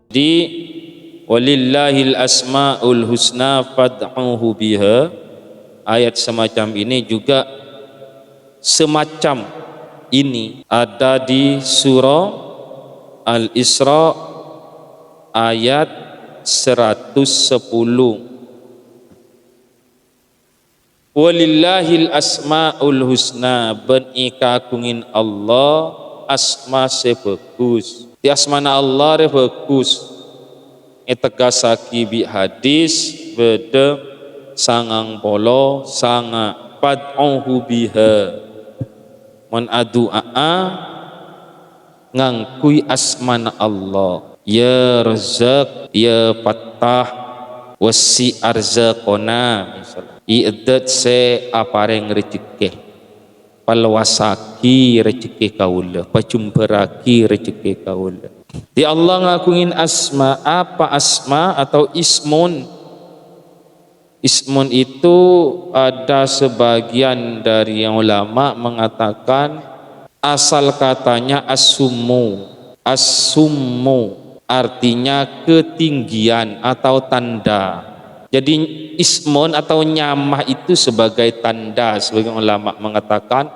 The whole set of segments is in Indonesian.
Di walillahil asmaul husna fad'uhu biha, ayat semacam ini juga semacam ini ada di surah Al-Isra ayat 110. Walillahil asmaul husna, benikagungin Allah asma sebagus. Di asmana Allah re bagus. Etegasaki bi hadis bede sangang polo sanga pad'uhu biha. Mon adu'a ngangkui asmana Allah. Ya Razzaq, ya Fattah, wasi arzaqona misalnya. I'dat se apareng rezeki. Palwasaki rezeki kaula, pacumperaki rezeki kaula. Di Allah ngakungin asma, apa asma atau ismun? Ismun itu ada sebagian dari yang ulama mengatakan asal katanya as-summu. As-summu artinya ketinggian atau tanda. Jadi ismun atau nyamah itu sebagai tanda, sebagian ulama mengatakan,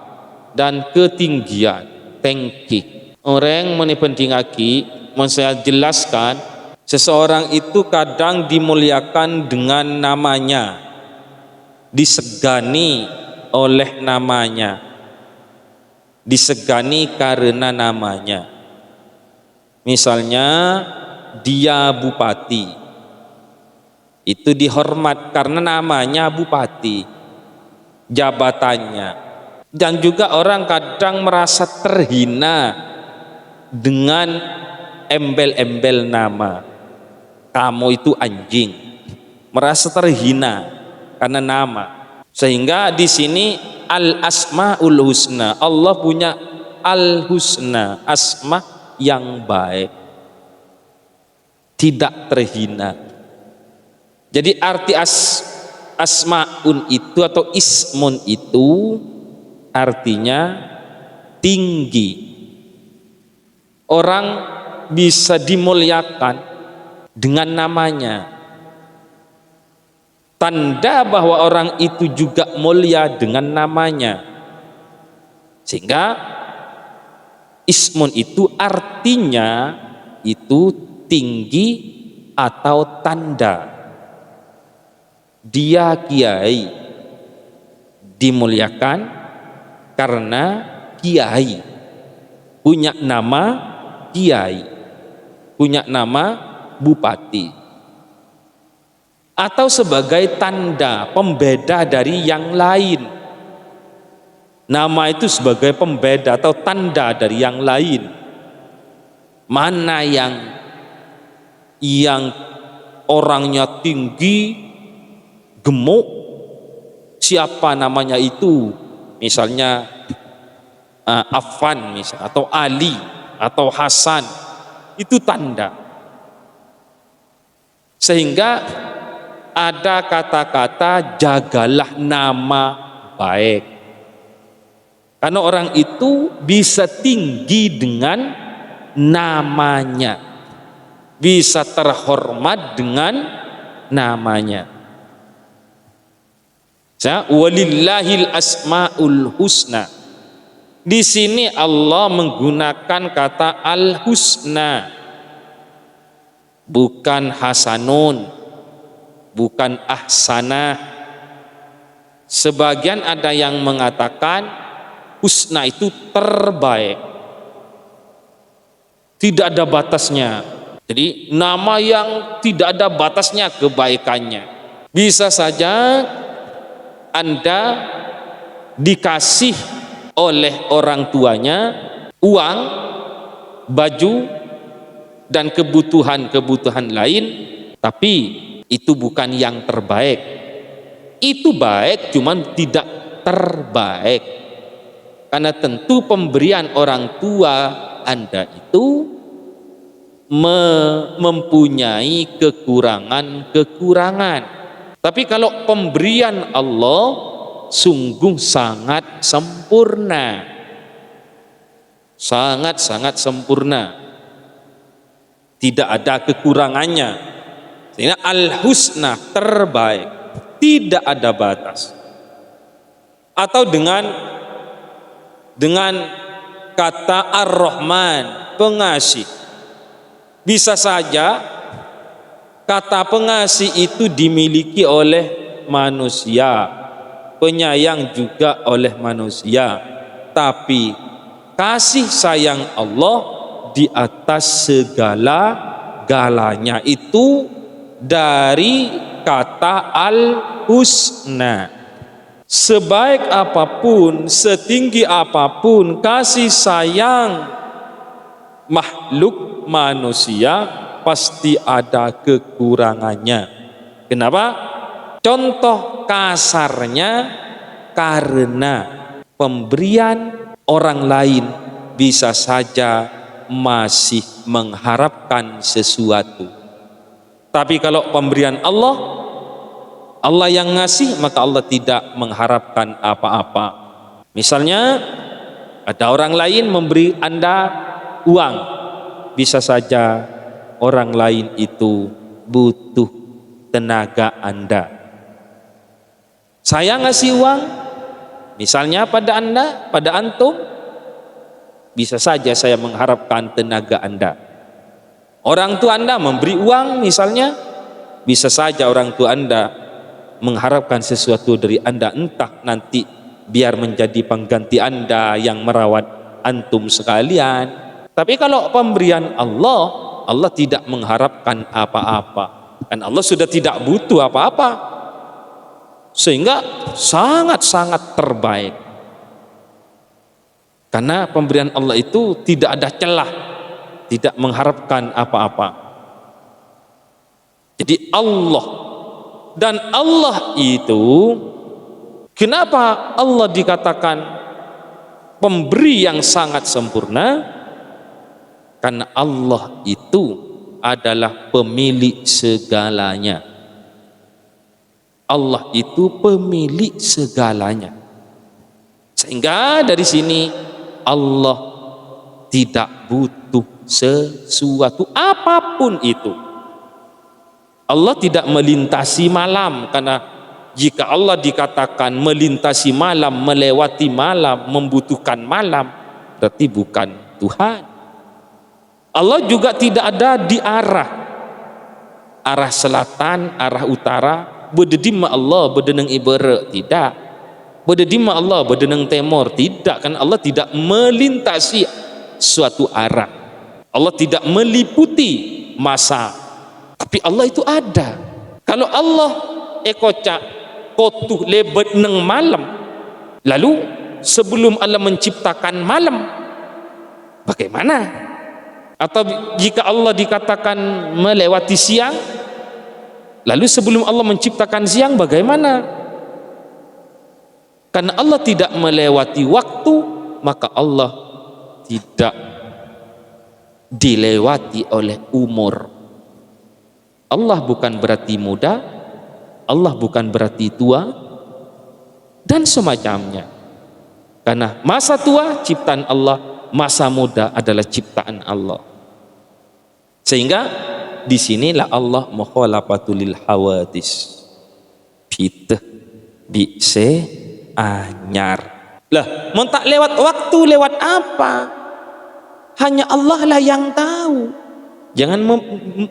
dan ketinggian, tengki. Orang menipendingaki, mau saya jelaskan, seseorang itu kadang dimuliakan dengan namanya, disegani oleh namanya, disegani karena namanya. Misalnya dia bupati, itu dihormat karena namanya bupati, jabatannya. Dan juga orang kadang merasa terhina dengan embel-embel nama. Kamu itu anjing, merasa terhina karena nama. Sehingga di sini al asmaul husna, Allah punya al husna, asma yang baik, tidak terhina. Jadi arti asmaun itu atau ismun itu artinya tinggi. Orang bisa dimuliakan dengan namanya. Tanda bahwa orang itu juga mulia dengan namanya. Sehingga ismun itu artinya itu tinggi atau tanda. Dia kiai, dimuliakan karena kiai, punya nama kiai, punya nama bupati, atau sebagai tanda pembeda dari yang lain. Nama itu sebagai pembeda atau tanda dari yang lain. Mana yang orangnya tinggi, gemuk, siapa namanya itu, misalnya Affan misalnya, atau Ali atau Hasan, itu tanda. Sehingga ada kata-kata jagalah nama baik, karena orang itu bisa tinggi dengan namanya, bisa terhormat dengan namanya. Walillahil asmaul husna. Di sini Allah menggunakan kata al husna, bukan hasanun, bukan ahsanah. Sebagian ada yang mengatakan husna itu terbaik, tidak ada batasnya. Jadi nama yang tidak ada batasnya kebaikannya. Bisa saja Anda dikasih oleh orang tuanya uang, baju, dan kebutuhan-kebutuhan lain, tapi itu bukan yang terbaik. Itu baik, cuman tidak terbaik. Karena tentu pemberian orang tua Anda itu mempunyai kekurangan-kekurangan. Tapi kalau pemberian Allah sungguh sangat sempurna, sangat-sangat sempurna. tidak ada kekurangannya. Sehingga al-husna, terbaik, tidak ada batas. Atau dengan kata ar-Rahman, pengasih. Bisa saja kata pengasih itu dimiliki oleh manusia, penyayang juga oleh manusia, tapi kasih sayang Allah di atas segala-galanya, itu dari kata al-husna. Sebaik apapun, setinggi apapun kasih sayang makhluk manusia, pasti ada kekurangannya. Kenapa? Contoh kasarnya, karena pemberian orang lain bisa saja masih mengharapkan sesuatu. Tapi kalau pemberian Allah yang ngasih, maka Allah tidak mengharapkan apa-apa. Misalnya ada orang lain memberi Anda uang, bisa saja orang lain itu butuh tenaga Anda. Saya ngasih uang misalnya pada Anda, pada antum, bisa saja saya mengharapkan tenaga Anda. Orang tua Anda memberi uang misalnya, bisa saja orang tua Anda mengharapkan sesuatu dari Anda, entah nanti biar menjadi pengganti Anda yang merawat antum sekalian. Tapi kalau pemberian Allah tidak mengharapkan apa-apa, dan Allah sudah tidak butuh apa-apa, sehingga sangat-sangat terbaik. Karena pemberian Allah itu tidak ada celah, tidak mengharapkan apa-apa. Jadi Dan Allah itu, kenapa Allah dikatakan pemberi yang sangat sempurna? Karena Allah itu adalah pemilik segalanya. Allah itu pemilik segalanya. Sehingga dari sini Allah tidak butuh sesuatu apapun itu. Allah tidak melintasi malam, karena jika Allah dikatakan melintasi malam, melewati malam, membutuhkan malam, berarti bukan Tuhan. Allah juga tidak ada di arah selatan, arah utara, bededim Allah bedeneng ibere, tidak. Bededim Allah bedeneng timur, tidak. Kan Allah tidak melintasi suatu arah. Allah tidak meliputi masa. Tapi Allah itu ada. Kalau Allah ekocak kotuh lebet neng malam, lalu sebelum Allah menciptakan malam, bagaimana? Atau jika Allah dikatakan melewati siang, lalu sebelum Allah menciptakan siang, bagaimana? Karena Allah tidak melewati waktu, maka Allah tidak dilewati oleh umur. Allah bukan berarti muda, Allah bukan berarti tua, dan semacamnya. Karena masa tua ciptaan Allah, masa muda adalah ciptaan Allah. Sehingga disinilah Allah mukhalafatul lil hawadis, piteh bise anyar. Lah, mau tak lewat waktu, lewat apa? Hanya Allah lah yang tahu. Jangan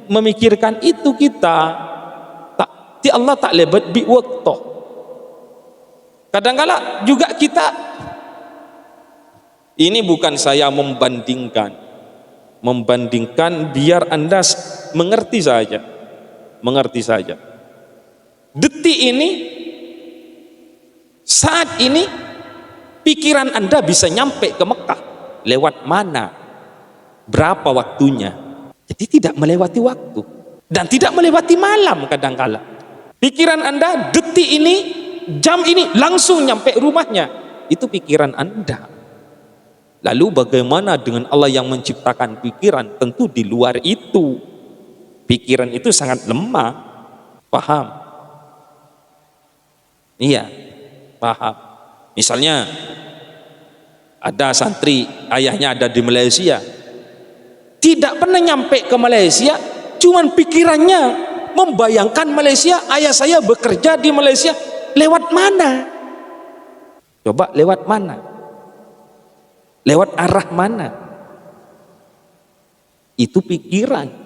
memikirkan itu kita. Ti Allah tak lebat bi waktu. Kadang-kala juga kita, ini bukan saya membandingkan biar Anda mengerti saja. Detik ini, saat ini, pikiran Anda bisa nyampe ke Mekah lewat mana? Berapa waktunya? Jadi tidak melewati waktu dan tidak melewati malam. Kadang-kala pikiran Anda detik ini, jam ini langsung nyampe rumahnya, itu pikiran Anda. Lalu bagaimana dengan Allah yang menciptakan pikiran? Tentu di luar itu. Pikiran itu sangat lemah. Paham? Iya, paham. Misalnya ada santri, ayahnya ada di Malaysia, tidak pernah nyampe ke Malaysia, cuman pikirannya membayangkan Malaysia, ayah saya bekerja di Malaysia. Lewat mana? Coba lewat mana? Lewat arah mana? Itu pikiran.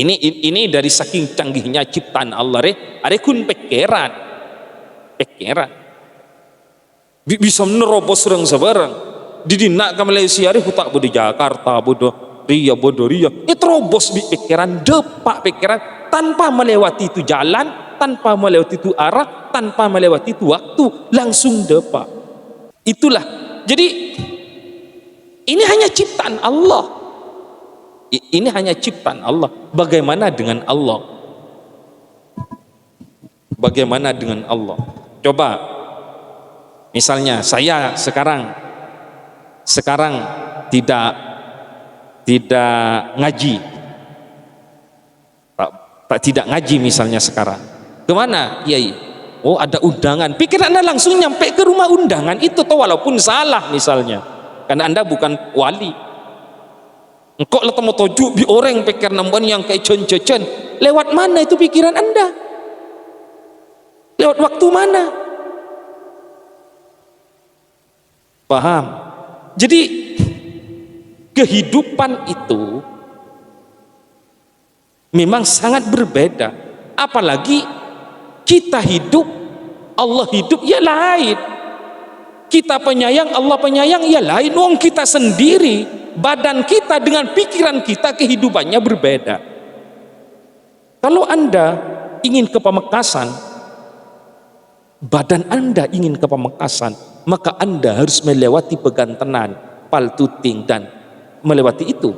Ini dari saking canggihnya ciptaan Allah ada kun pikiran bisa menerobos serang sebarang didinak ke Malaysia hutak bodo Jakarta bodo Ria terobos di pikiran, depak pikiran tanpa melewati itu jalan, tanpa melewati itu arah, tanpa melewati itu waktu, langsung depak. Itulah, jadi ini hanya ciptaan Allah. Ini hanya ciptaan Allah. Bagaimana dengan Allah? Bagaimana dengan Allah? Coba, misalnya saya sekarang tidak ngaji, tidak ngaji misalnya sekarang. Kemana, Yai? Oh, ada undangan. Pikiran Anda langsung nyampe ke rumah undangan itu, toh walaupun salah misalnya, karena Anda bukan wali. Engkau lah temu tojuk bi orang pikir namban yang kayak cen. Lewat mana itu pikiran Anda? Lewat waktu mana? Paham? Jadi kehidupan itu memang sangat berbeda. Apalagi kita hidup, Allah hidup, ya lain. Kita penyayang, Allah penyayang, ya lain. Wong kita sendiri, badan kita dengan pikiran kita kehidupannya berbeda. Kalau Anda ingin ke Pamekasan, badan Anda ingin ke Pamekasan, maka Anda harus melewati Pegantenan, Paltuting, dan melewati itu.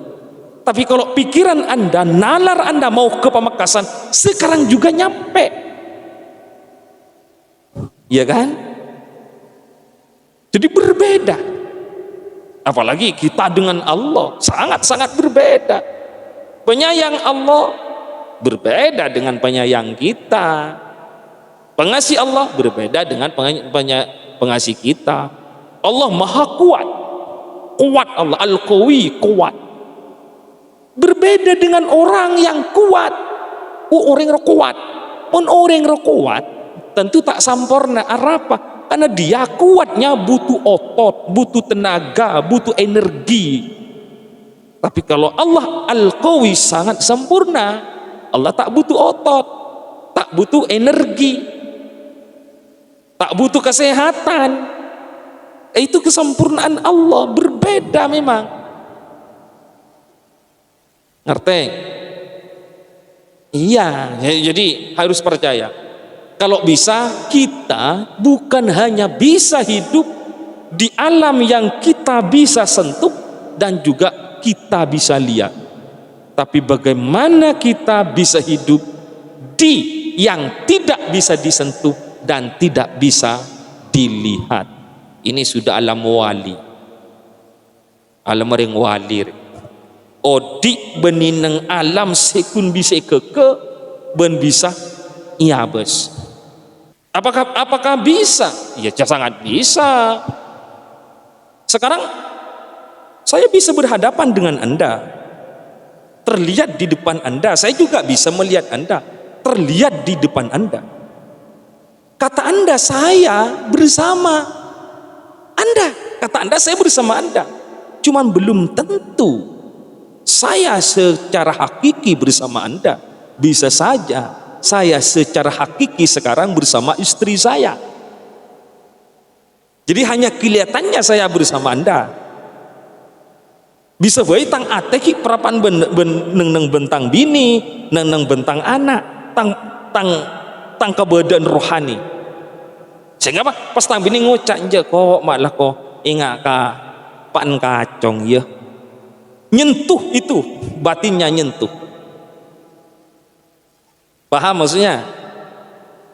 Tapi kalau pikiran Anda, nalar Anda mau ke Pamekasan, sekarang juga nyampe, ya kan? Jadi berbeda. Apalagi kita dengan Allah sangat-sangat berbeda. Penyayang Allah berbeda dengan penyayang kita. Pengasih Allah berbeda dengan pengasih kita. Allah maha kuat. Kuat Allah, Al-Qawi, kuat. Berbeda dengan orang yang kuat. Orang yang kuat. Orang yang kuat tentu tak sempurna. Apa? Karena dia kuatnya butuh otot, butuh tenaga, butuh energi. Tapi kalau Allah Al-Qawi sangat sempurna, Allah tak butuh otot, tak butuh energi, tak butuh kesehatan. Itu kesempurnaan Allah, berbeda memang. Ngerti? Iya, jadi harus percaya. Kalau bisa, kita bukan hanya bisa hidup di alam yang kita bisa sentuh dan juga kita bisa lihat, tapi bagaimana kita bisa hidup di yang tidak bisa disentuh dan tidak bisa dilihat. Ini sudah alam wali, alam ring wali. Odik benineng alam sekun bisa keke ben bisa iya bes. Apakah bisa? Ya sangat bisa. Sekarang saya bisa berhadapan dengan Anda, terlihat di depan Anda. Saya juga bisa melihat Anda, terlihat di depan Anda. Kata Anda saya bersama Anda, kata Anda saya bersama Anda. Cuman belum tentu saya secara hakiki bersama Anda. Bisa saja saya secara hakiki sekarang bersama istri saya. Jadi hanya kelihatannya saya bersama Anda. Bisa baik tang ateki perapan neng bentang bini, neng bentang anak, tang keberadaan rohani. Sehingga apa? Pas tang bini ngocak je kok malah kok ingat ka pan kacong ya. Nyentuh itu batinnya nyentuh. Paham maksudnya?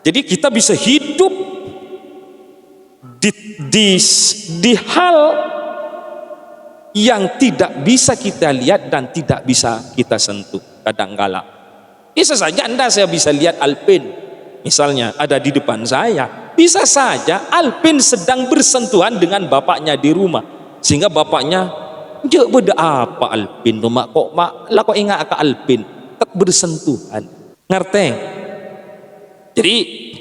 Jadi kita bisa hidup di hal yang tidak bisa kita lihat dan tidak bisa kita sentuh kadangkala. Bisa saja saya bisa lihat Alpin misalnya ada di depan saya. Bisa saja Alpin sedang bersentuhan dengan bapaknya di rumah, sehingga bapaknya Je beda apa alpin tu mak kok mak lah kok ingat ke alpin tak bersentuhan. Ngerti? Jadi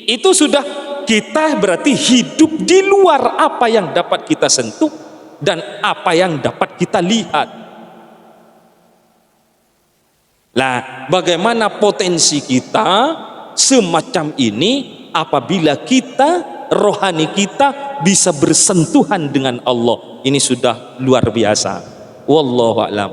itu sudah kita berarti hidup di luar apa yang dapat kita sentuh dan apa yang dapat kita lihat. Lah, bagaimana potensi kita semacam ini apabila kita, rohani kita bisa bersentuhan dengan Allah. Ini sudah luar biasa. Wallahu a'lam.